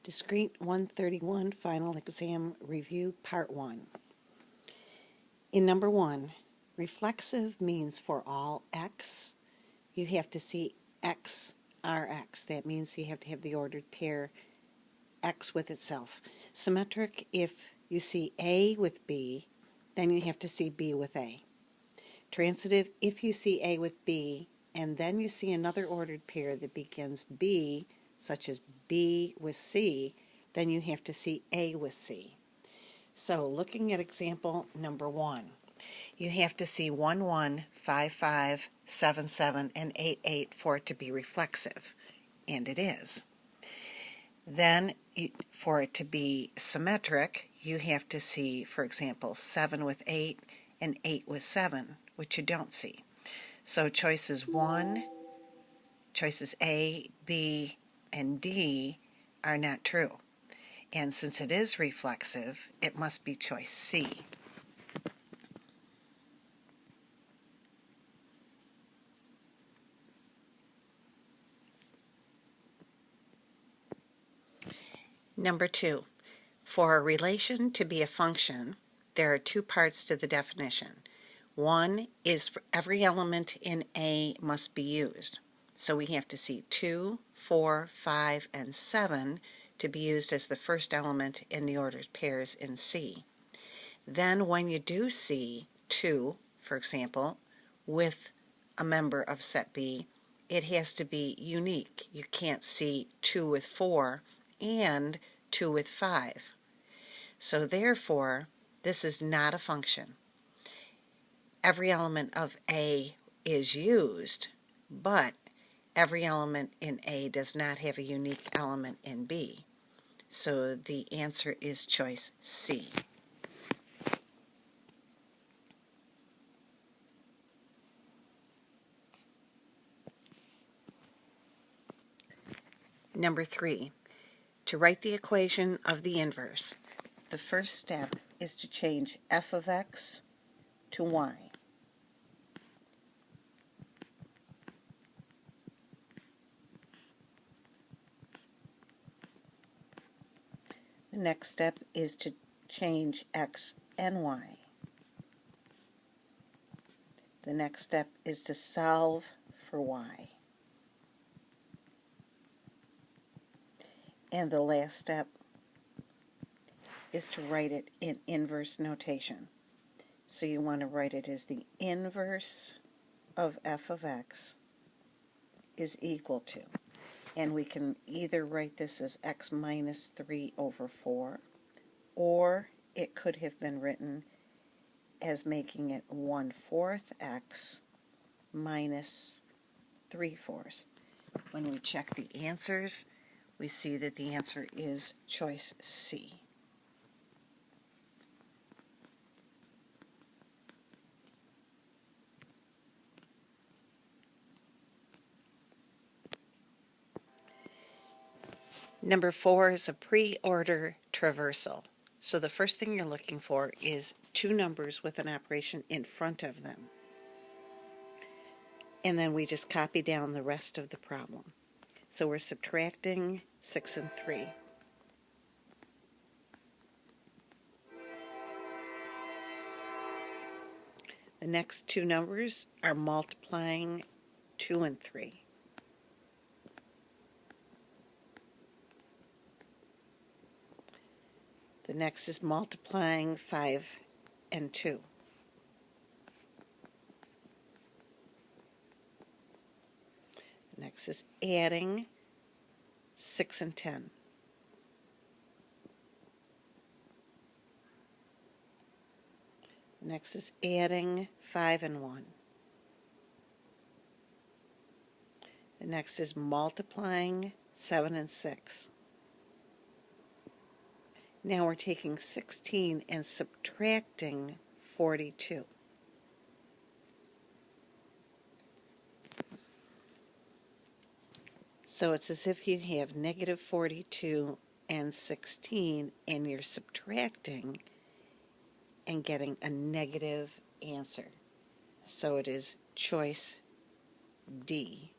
Discrete 131 Final Exam Review Part 1. In number 1, reflexive means for all x, you have to see x, rx. That means you have to have the ordered pair x with itself. Symmetric, if you see A with B, then you have to see B with A. Transitive, if you see A with B, and then you see another ordered pair that begins B, such as B with C, then you have to see A with C. So looking at example number 1, you have to see 1, 1, 5, 5, 7, 7, and 8, 8 for it to be reflexive, and it is. Then for it to be symmetric, you have to see, for example, 7 with 8 and 8 with 7, which you don't see. So choices A, B, and D are not true. And since it is reflexive, it must be choice C. Number 2, for a relation to be a function, there are 2 parts to the definition. One is for every element in A must be used. So we have to see 2, 4, 5, and 7 to be used as the first element in the ordered pairs in C. Then when you do see 2, for example, with a member of set B, it has to be unique. You can't see 2 with 4 and 2 with 5. So therefore, this is not a function. Every element of A is used, but every element in A does not have a unique element in B. So the answer is choice C. Number 3, to write the equation of the inverse, the first step is to change f of x to y. The next step is to change x and y. The next step is to solve for y. And the last step is to write it in inverse notation. So you want to write it as the inverse of f of x is equal to, and we can either write this as x minus 3 over 4, or it could have been written as making it 1/4 x minus 3/4. When we check the answers, we see that the answer is choice C. Number 4 is a pre-order traversal. So the first thing you're looking for is 2 numbers with an operation in front of them. And then we just copy down the rest of the problem. So we're subtracting 6 and 3. The next 2 numbers are multiplying 2 and 3. The next is multiplying 5 and 2. The next is adding 6 and 10. The next is adding 5 and 1. The next is multiplying 7 and 6. Now we're taking 16 and subtracting 42. So it's as if you have negative 42 and 16 and you're subtracting and getting a negative answer. So it is choice D.